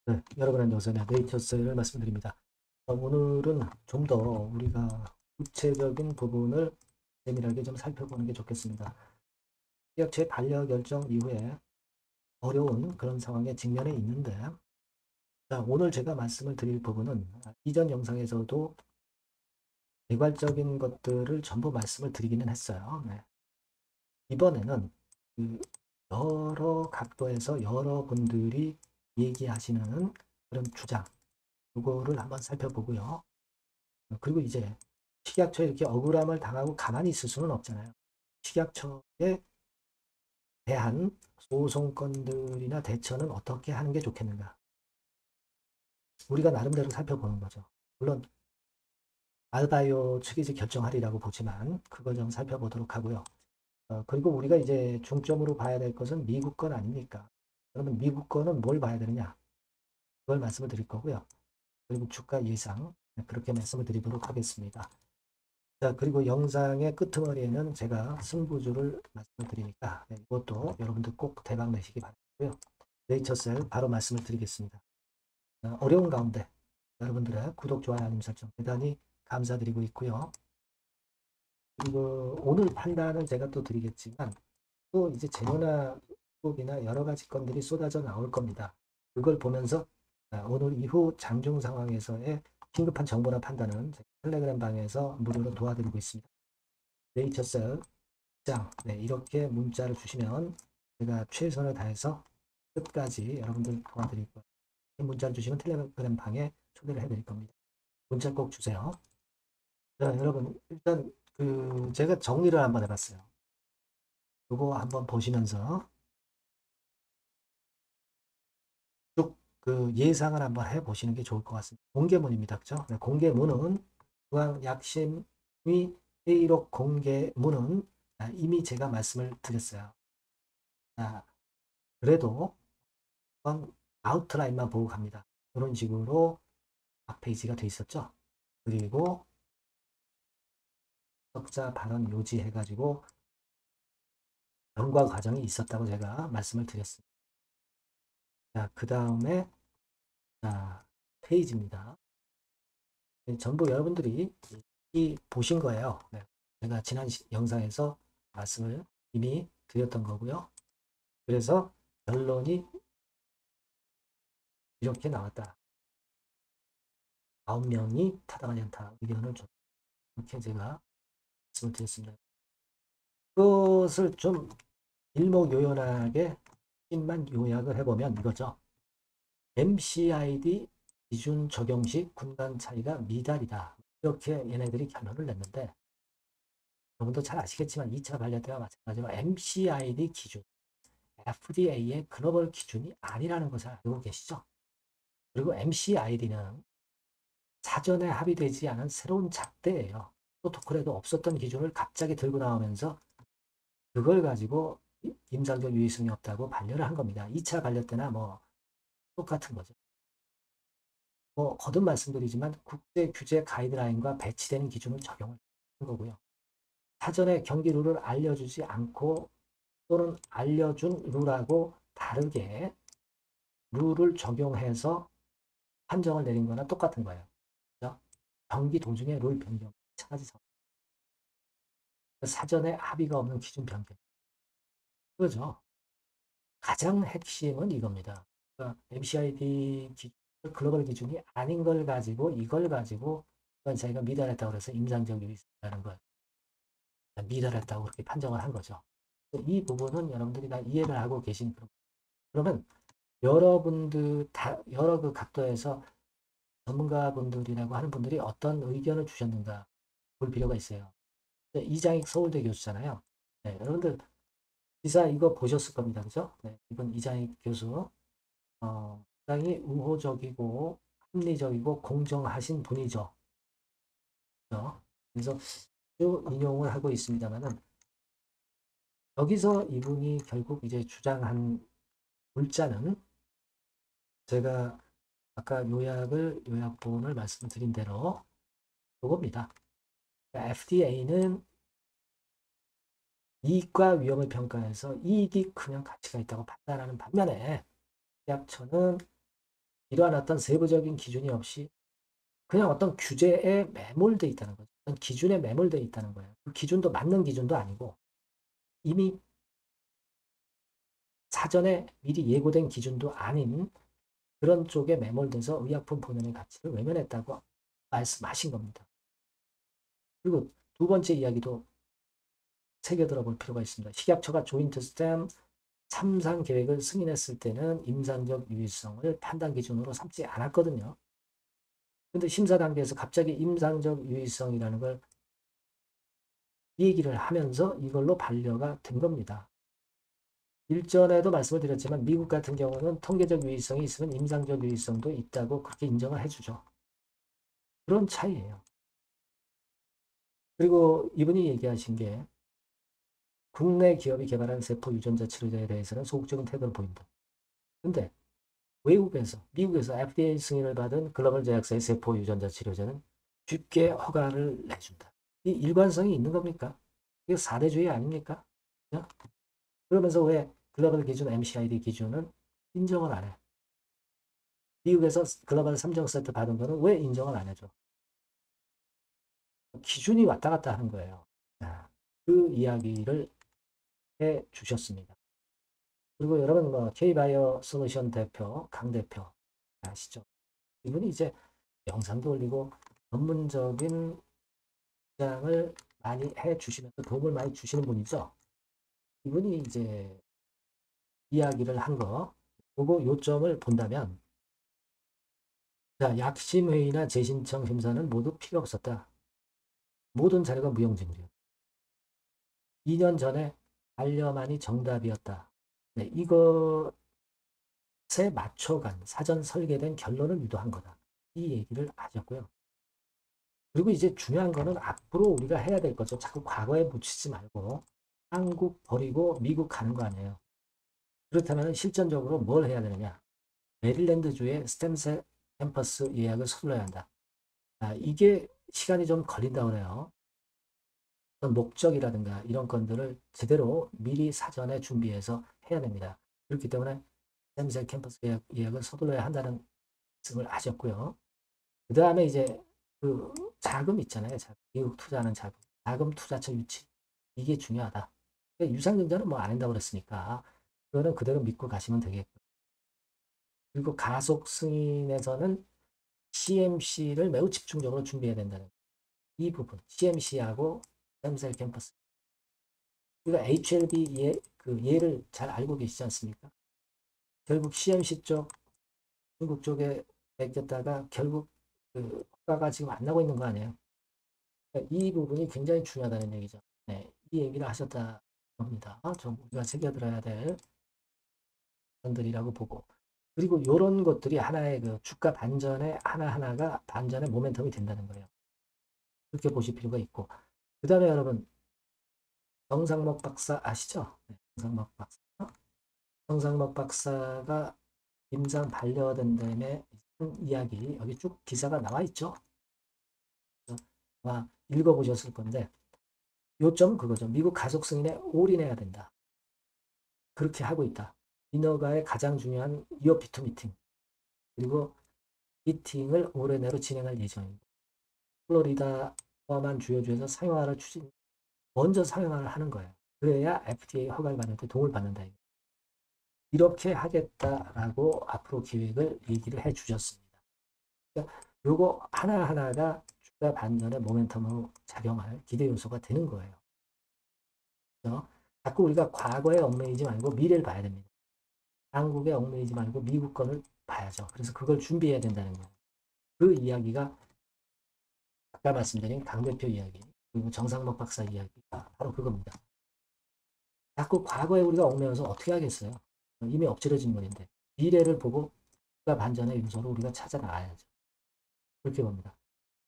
네, 여러분 안녕하세요. 네이처스를 말씀드립니다. 오늘은 좀 더 우리가 구체적인 부분을 세밀하게 좀 살펴보는 게 좋겠습니다. 기업체 반려결정 이후에 어려운 그런 상황에 직면해 있는데, 자, 오늘 제가 말씀을 드릴 부분은 이전 영상에서도 개괄적인 것들을 전부 말씀을 드리기는 했어요. 네. 이번에는 그 여러 각도에서 여러분들이 얘기하시는 그런 주장, 이거를 한번 살펴보고요. 그리고 이제 식약처에 이렇게 억울함을 당하고 가만히 있을 수는 없잖아요. 식약처에 대한 소송건들이나 대처는 어떻게 하는 게 좋겠는가. 우리가 나름대로 살펴보는 거죠. 물론 알바이오 측이 이제 결정하리라고 보지만 그걸 좀 살펴보도록 하고요. 그리고 우리가 이제 중점으로 봐야 될 것은 미국 건 아닙니까? 그러면 미국 거는 뭘 봐야 되느냐? 그걸 말씀을 드릴 거고요. 그리고 주가 예상 그렇게 말씀을 드리도록 하겠습니다. 자, 그리고 영상의 끄트머리에는 제가 승부주를 말씀을 드리니까 네, 이것도 여러분들 꼭 대박 내시기 바라고요. 네이처셀 바로 말씀을 드리겠습니다. 어려운 가운데 여러분들의 구독, 좋아요, 알림 설정 대단히 감사드리고 있고요. 그리고 오늘 판단은 제가 또 드리겠지만 또 이제 재료나 수급이나 여러 가지 건들이 쏟아져 나올 겁니다. 그걸 보면서 오늘 이후 장중 상황에서의 긴급한 정보나 판단은 텔레그램 방에서 무료로 도와드리고 있습니다. 네이처셀 장, 네, 이렇게 문자를 주시면 제가 최선을 다해서 끝까지 여러분들 도와드릴 거예요. 문자를 주시면 텔레그램 방에 초대를 해드릴 겁니다. 문자 꼭 주세요. 자, 여러분 일단 제가 정리를 한번 해봤어요. 이거 한번 보시면서 쭉 예상을 한번 해보시는 게 좋을 것 같습니다. 공개문입니다. 그죠? 네, 공개문은 중앙약심위 회의록 공개문은 이미 제가 말씀을 드렸어요. 그래도 아웃라인만 보고 갑니다. 이런 식으로 앞페이지가 돼 있었죠. 그리고 적자 발언 요지 해가지고 경과 과정이 있었다고 제가 말씀을 드렸습니다. 자, 그 다음에 페이지입니다. 전부 여러분들이 보신 거예요. 네. 제가 지난 영상에서 말씀을 이미 드렸던 거고요. 그래서 결론이 이렇게 나왔다. 9명이 타당하지 않다. 의견을 줬다. 이렇게 제가 말씀을 드렸습니다. 그것을 좀 일목요연하게 만 요약을 해보면 이거죠. MCID 기준 적용 시 군간 차이가 미달이다. 이렇게 얘네들이 결론을 냈는데 여러분도 잘 아시겠지만 2차 반려 때와 마찬가지로 MCID 기준, FDA의 글로벌 기준이 아니라는 것을 알고 계시죠? 그리고 MCID는 사전에 합의되지 않은 새로운 잣대예요. 프로토콜에도 없었던 기준을 갑자기 들고 나오면서 그걸 가지고 임상적 유의성이 없다고 반려를 한 겁니다. 2차 반려 때나 뭐 똑같은 거죠. 뭐 거듭 말씀드리지만 국제 규제 가이드라인과 배치되는 기준을 적용을 한 거고요. 사전에 경기 룰을 알려주지 않고 또는 알려준 룰하고 다르게 룰을 적용해서 판정을 내린 거나 똑같은 거예요. 그렇죠? 경기 도중에 룰 변경, 차가지 사전에 합의가 없는 기준 변경. 그죠? 가장 핵심은 이겁니다. 그러니까 MCID 기준, 글로벌 기준이 아닌 걸 가지고 이걸 가지고 자기가 미달했다고 해서 임상적 유의라는 걸 미달했다고 그렇게 판정을 한 거죠. 이 부분은 여러분들이 다 이해를 하고 계신 그러면 여러분들 다 여러 그 각도에서 전문가분들이라고 하는 분들이 어떤 의견을 주셨는가 볼 필요가 있어요. 이장익 서울대 교수잖아요. 네, 여러분들 기사 이거 보셨을 겁니다. 그죠? 네, 이번 이장익 교수 상당히 우호적이고 합리적이고 공정하신 분이죠. 그죠? 그래서 쭉 인용을 하고 있습니다만은 여기서 이분이 결국 이제 주장한 물자는 제가 아까 요약본을 말씀드린 대로 그겁니다. FDA는 이익과 위험을 평가해서 이익이 크면 가치가 있다고 판단하는 반면에 약처는 이러한 어떤 세부적인 기준이 없이 그냥 어떤 규제에 매몰돼 있다는 거죠. 어떤 기준에 매몰돼 있다는 거예요. 그 기준도 맞는 기준도 아니고 이미 사전에 미리 예고된 기준도 아닌 그런 쪽에 매몰돼서 의약품 본연의 가치를 외면했다고 말씀하신 겁니다. 그리고 두 번째 이야기도 새겨들어 볼 필요가 있습니다. 식약처가 조인트 스템 3상 계획을 승인했을 때는 임상적 유의성을 판단 기준으로 삼지 않았거든요. 근데 심사 단계에서 갑자기 임상적 유의성이라는 걸 얘기를 하면서 이걸로 반려가 된 겁니다. 일전에도 말씀을 드렸지만 미국 같은 경우는 통계적 유의성이 있으면 임상적 유의성도 있다고 그렇게 인정을 해주죠. 그런 차이예요. 그리고 이분이 얘기하신 게 국내 기업이 개발한 세포 유전자 치료제에 대해서는 소극적인 태도를 보인다. 근데 외국에서, 미국에서 FDA 승인을 받은 글로벌 제약사의 세포 유전자 치료제는 쉽게 허가를 내준다. 이 일관성이 있는 겁니까? 이게 사대주의 아닙니까? 그러면서 왜 글로벌 기준 MCID 기준은 인정을 안 해? 미국에서 글로벌 3종 세트 받은 거는 왜 인정을 안 해줘? 기준이 왔다 갔다 하는 거예요. 그 이야기를 해 주셨습니다. 그리고 여러분 뭐 K바이오 솔루션 대표 강 대표 아시죠? 이분이 이제 영상도 올리고 전문적인 장을 많이 해 주시면서 도움을 많이 주시는 분이죠. 이분이 이제 이야기를 한 거, 그거 요점을 본다면, 자, 약심회의나 재신청 심사는 모두 필요 없었다. 모든 자료가 무용지물이었다. 2년 전에 반려만이 정답이었다. 네, 이것에 맞춰간 사전 설계된 결론을 유도한 거다. 이 얘기를 하셨고요. 그리고 이제 중요한 거는 앞으로 우리가 해야 될 거죠. 자꾸 과거에 묻히지 말고 한국 버리고 미국 가는 거 아니에요. 그렇다면 실전적으로 뭘 해야 되느냐. 메릴랜드주의 스템셀 캠퍼스 예약을 서둘러야 한다. 이게 시간이 좀 걸린다고 그래요. 어떤 목적이라든가 이런 건들을 제대로 미리 사전에 준비해서 해야 됩니다. 그렇기 때문에 스템셀 캠퍼스 예약을 서둘러야 한다는 말씀을 하셨고요. 그 다음에 이제 그 자금 있잖아요. 자금. 미국 투자하는 자금. 자금 투자처 유치. 이게 중요하다. 유상증자는 뭐 안 한다고 그랬으니까 그거는 그대로 믿고 가시면 되겠고. 그리고 가속 승인에서는 CMC를 매우 집중적으로 준비해야 된다는 이 부분. CMC하고 스템셀 캠퍼스. 우리가 HLB 그 예를 잘 알고 계시지 않습니까? 결국 CMC 쪽, 중국 쪽에 맡겼다가 결국 그 효과가 지금 안 나고 있는 거 아니에요? 그러니까 이 부분이 굉장히 중요하다는 얘기죠. 네, 이 얘기를 하셨다 겁니다. 좀 우리가 새겨들어야 될 것들이라고 보고. 그리고 이런 것들이 하나의 그 주가 반전의 하나하나가 반전의 모멘텀이 된다는 거예요. 그렇게 보실 필요가 있고. 그 다음에 여러분, 정상목 박사 아시죠? 네, 정상목 박사. 정상목 박사가 임상 반려된 다음에 이야기, 여기 쭉 기사가 나와 있죠? 아마 읽어보셨을 건데, 요점은 그거죠. 미국 가속 승인에 올인해야 된다. 그렇게 하고 있다. 인허가의 가장 중요한 EOP2 미팅. 그리고 미팅을 올해 내로 진행할 예정이고, 플로리다 포함한 주요 주에서 상용화를 먼저 상용화를 하는 거예요. 그래야 FDA 허가를 받는 데 도움을 받는다. 이렇게 하겠다라고 앞으로 계획을 얘기를 해 주셨습니다. 그러니까 요거 하나하나가 주가 반전의 모멘텀으로 작용할 기대 요소가 되는 거예요. 그래서 자꾸 우리가 과거에 얽매이지 말고 미래를 봐야 됩니다. 한국에 얽매이지 말고 미국 거를 봐야죠. 그래서 그걸 준비해야 된다는 거예요. 그 이야기가 아까 말씀드린 강 대표 이야기 그리고 정상목 박사 이야기가 바로 그겁니다. 자꾸 과거에 우리가 얽매여서 어떻게 하겠어요? 이미 엎질러진 물인데 미래를 보고 주가 반전의 요소를 우리가 찾아 나가야죠. 그렇게 봅니다.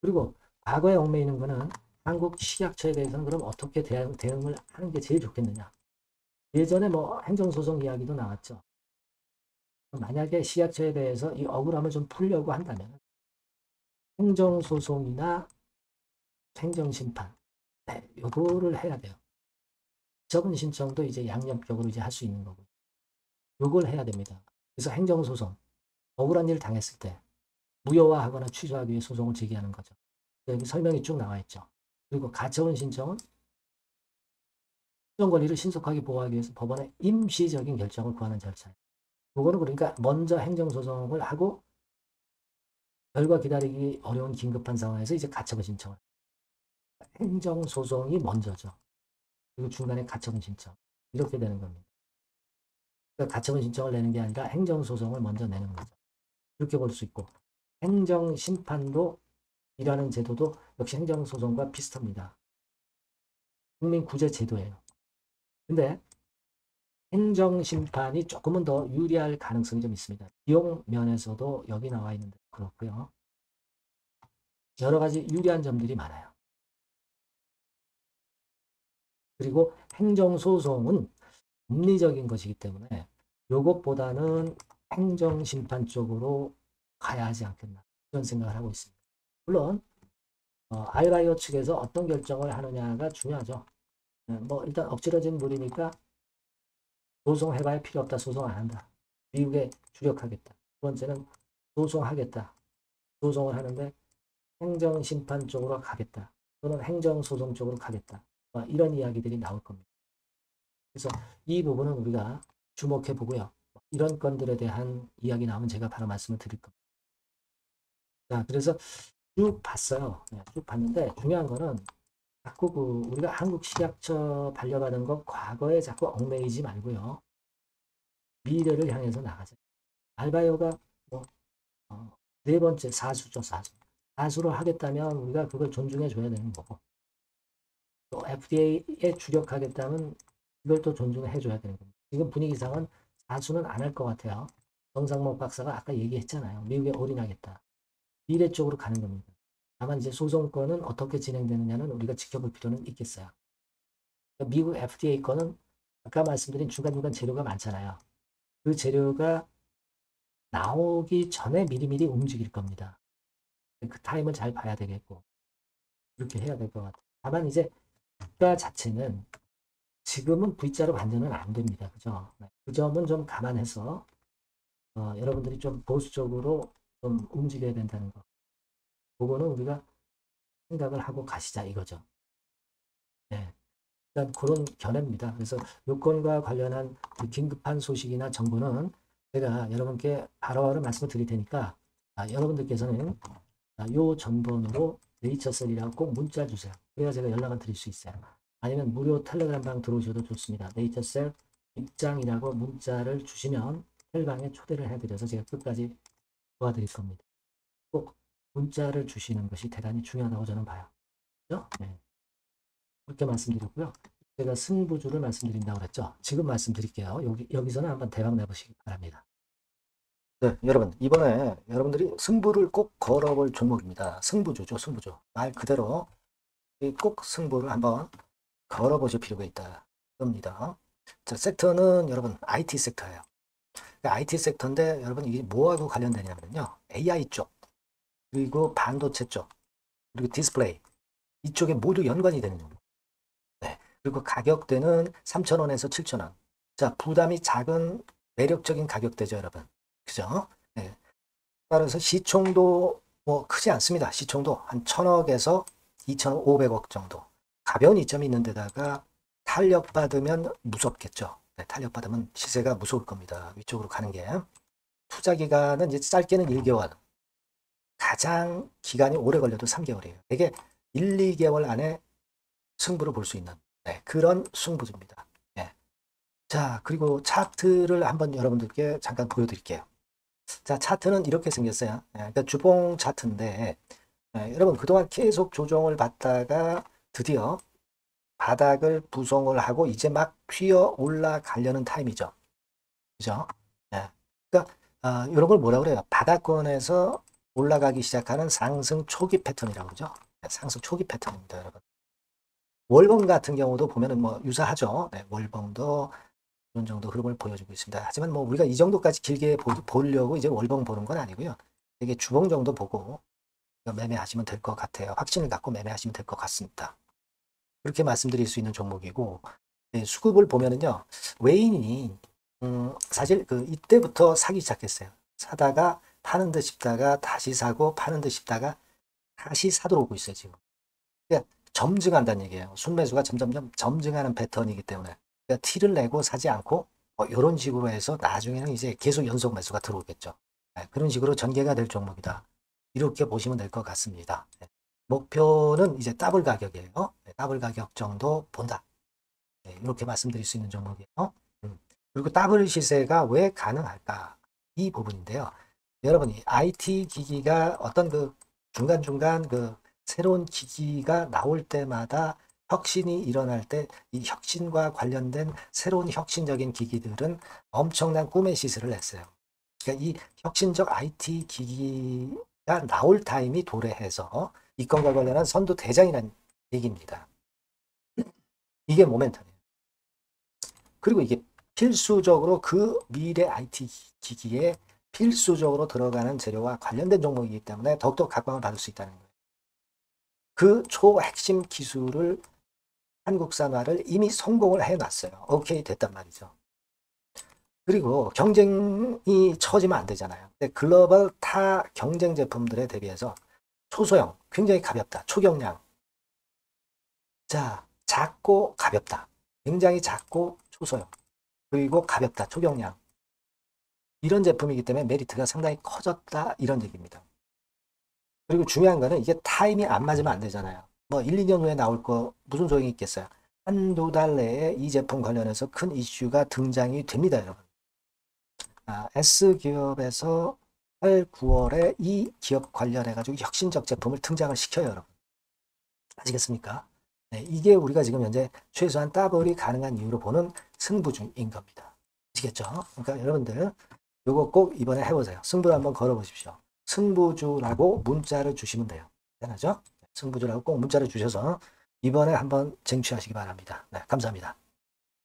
그리고 과거에 얽매이는 거는 한국 식약처에 대해서는 그럼 어떻게 대응을 하는 게 제일 좋겠느냐. 예전에 뭐 행정소송 이야기도 나왔죠. 만약에 식약처에 대해서 이 억울함을 좀 풀려고 한다면 행정소송이나 행정심판 네, 요거를 해야 돼요. 처분 신청도 이제 양념격으로 이제 할 수 있는 거고 요걸 해야 됩니다. 그래서 행정소송 억울한 일을 당했을 때 무효화하거나 취소하기 위해 소송을 제기하는 거죠. 여기 설명이 쭉 나와 있죠. 그리고 가처분 신청은 시정 권리를 신속하게 보호하기 위해서 법원의 임시적인 결정을 구하는 절차예요. 이거는 그러니까 먼저 행정소송을 하고 결과 기다리기 어려운 긴급한 상황에서 이제 가처분 신청을. 행정소송이 먼저죠. 그리고 중간에 가처분 신청. 이렇게 되는 겁니다. 그러니까 가처분 신청을 내는 게 아니라 행정소송을 먼저 내는 거죠. 이렇게 볼 수 있고, 행정심판도 일하는 제도도 역시 행정소송과 비슷합니다. 국민구제 제도예요. 근데 행정심판이 조금은 더 유리할 가능성이 좀 있습니다. 비용 면에서도 여기 나와 있는데 그렇고요. 여러 가지 유리한 점들이 많아요. 그리고 행정소송은 법리적인 것이기 때문에 이것보다는 행정심판 쪽으로 가야 하지 않겠나 이런 생각을 하고 있습니다. 물론 아이라이어 측에서 어떤 결정을 하느냐가 중요하죠. 뭐 일단 엎질러진 물이니까 소송해봐야 필요 없다. 소송 안 한다. 미국에 주력하겠다. 두 번째는 소송하겠다. 소송을 하는데 행정심판 쪽으로 가겠다. 또는 행정소송 쪽으로 가겠다. 이런 이야기들이 나올 겁니다. 그래서 이 부분은 우리가 주목해 보고요. 이런 건들에 대한 이야기 나오면 제가 바로 말씀을 드릴 겁니다. 자, 그래서 쭉 봤어요. 쭉 봤는데 중요한 거는 자꾸 우리가 한국 식약처 반려받은 거 과거에 자꾸 얽매이지 말고요. 미래를 향해서 나가자. 알바이오가 뭐, 네 번째 사수죠, 사수. 사수를 하겠다면 우리가 그걸 존중해 줘야 되는 거고. 또 FDA에 주력하겠다면 이걸 또 존중해 줘야 되는 겁니다. 지금 분위기상은 사수는 안 할 것 같아요. 정상목 박사가 아까 얘기했잖아요. 미국에 올인하겠다. 미래 쪽으로 가는 겁니다. 다만 이제 소송권은 어떻게 진행되느냐는 우리가 지켜볼 필요는 있겠어요. 미국 FDA 거는 아까 말씀드린 중간중간 재료가 많잖아요. 그 재료가 나오기 전에 미리미리 움직일 겁니다. 그 타임을 잘 봐야 되겠고 이렇게 해야 될 것 같아요. 다만 이제 국가 자체는 지금은 V자로 반전은 안 됩니다. 그죠? 그 점은 좀 감안해서 여러분들이 좀 보수적으로 좀 움직여야 된다는 거. 그거는 우리가 생각을 하고 가시자 이거죠. 네. 일단 그런 견해입니다. 그래서 요건과 관련한 그 긴급한 소식이나 정보는 제가 여러분께 바로바로 말씀을 드릴 테니까 여러분들께서는 요 전번으로 네이처셀이라고 꼭 문자 주세요. 그래야 제가 연락을 드릴 수 있어요. 아니면 무료 텔레그램 방 들어오셔도 좋습니다. 네이처셀 입장이라고 문자를 주시면 텔방에 초대를 해드려서 제가 끝까지 도와드릴 겁니다. 꼭 문자를 주시는 것이 대단히 중요하다고 저는 봐요. 그렇죠? 네. 그렇게 말씀드렸고요. 제가 승부주를 말씀드린다고 그랬죠. 지금 말씀드릴게요. 여기서는 한번 대박 내보시기 바랍니다. 네, 여러분 이번에 여러분들이 승부를 꼭 걸어볼 종목입니다. 승부주죠, 승부주. 말 그대로 꼭 승부를 한번 걸어보실 필요가 있다. 겁니다. 자, 섹터는 여러분 IT 섹터예요. IT 섹터인데 여러분 이게 뭐하고 관련되냐면요. AI 쪽, 그리고 반도체 쪽, 그리고 디스플레이 이쪽에 모두 연관이 되는 겁니다. 네. 그리고 가격대는 3,000원에서 7,000원. 자, 부담이 작은 매력적인 가격대죠, 여러분. 그죠? 네. 따라서 시총도 뭐 크지 않습니다. 시총도 한 1,000억에서 2,500억 정도. 가벼운 이점이 있는 데다가 탄력받으면 무섭겠죠. 네, 탄력받으면 시세가 무서울 겁니다. 위쪽으로 가는 게. 투자 기간은 이제 짧게는 1개월. 가장 기간이 오래 걸려도 3개월이에요. 이게 1, 2개월 안에 승부를 볼 수 있는 그런 승부입니다. 네. 자, 그리고 차트를 한번 여러분들께 잠깐 보여드릴게요. 자, 차트는 이렇게 생겼어요. 그러니까 주봉 차트인데 여러분 그동안 계속 조정을 받다가 드디어 바닥을 부송을 하고 이제 막 튀어 올라가려는 타임이죠. 그죠? 그러니까 이런 걸 뭐라 그래요? 바닥권에서 올라가기 시작하는 상승 초기 패턴이라고 그러죠. 상승 초기 패턴입니다, 여러분. 월봉 같은 경우도 보면은 뭐 유사하죠. 월봉도 이런 정도 흐름을 보여주고 있습니다. 하지만 뭐 우리가 이 정도까지 길게 보려고 이제 월봉 보는 건 아니고요. 이게 주봉 정도 보고 매매하시면 될 것 같아요. 확신을 갖고 매매하시면 될 것 같습니다. 그렇게 말씀드릴 수 있는 종목이고 수급을 보면은요. 외인이 사실 이때부터 사기 시작했어요. 사다가 파는 듯 싶다가 다시 사고 파는 듯 싶다가 다시 사도록 오고 있어요, 지금. 그러니까 점증한다는 얘기예요. 순매수가 점점점 점증하는 패턴이기 때문에. 그러니까 티를 내고 사지 않고 이런 식으로 해서 나중에는 이제 계속 연속 매수가 들어오겠죠. 네, 그런 식으로 전개가 될 종목이다. 이렇게 보시면 될 것 같습니다. 네, 목표는 이제 더블 가격이에요. 네, 더블 가격 정도 본다. 네, 이렇게 말씀드릴 수 있는 종목이에요. 그리고 더블 시세가 왜 가능할까? 이 부분인데요. 여러분, 이 IT 기기가 어떤 그 중간중간 그 새로운 기기가 나올 때마다 혁신이 일어날 때 이 혁신과 관련된 새로운 혁신적인 기기들은 엄청난 꿈의 시세를 냈어요. 그러니까 이 혁신적 IT 기기가 나올 타임이 도래해서 이 건과 관련한 선두 대장이라는 얘기입니다. 이게 모멘텀이에요. 그리고 이게 필수적으로 그 미래 IT 기기에 필수적으로 들어가는 재료와 관련된 종목이기 때문에 더욱더 각광을 받을 수 있다는 거예요. 그 초핵심 기술을 한국산화를 이미 성공을 해놨어요. 오케이 됐단 말이죠. 그리고 경쟁이 처지면 안 되잖아요. 근데 글로벌 타 경쟁 제품들에 대비해서 초소형, 굉장히 가볍다. 초경량. 자, 작고 가볍다. 굉장히 작고 초소형. 그리고 가볍다. 초경량. 이런 제품이기 때문에 메리트가 상당히 커졌다. 이런 얘기입니다. 그리고 중요한 거는 이게 타임이 안 맞으면 안 되잖아요. 뭐 1, 2년 후에 나올 거 무슨 소용이 있겠어요. 한두 달 내에 이 제품 관련해서 큰 이슈가 등장이 됩니다, 여러분. S기업에서 8, 9월에 이 기업 관련해가지고 혁신적 제품을 등장을 시켜요, 여러분. 아시겠습니까? 네, 이게 우리가 지금 현재 최소한 더블이 가능한 이유로 보는 승부주인 겁니다. 아시겠죠? 그러니까 여러분들 요거 꼭 이번에 해보세요. 승부를 한번 걸어보십시오. 승부주라고 문자를 주시면 돼요. 되나죠? 승부주라고 꼭 문자를 주셔서 이번에 한번 쟁취하시기 바랍니다. 네, 감사합니다.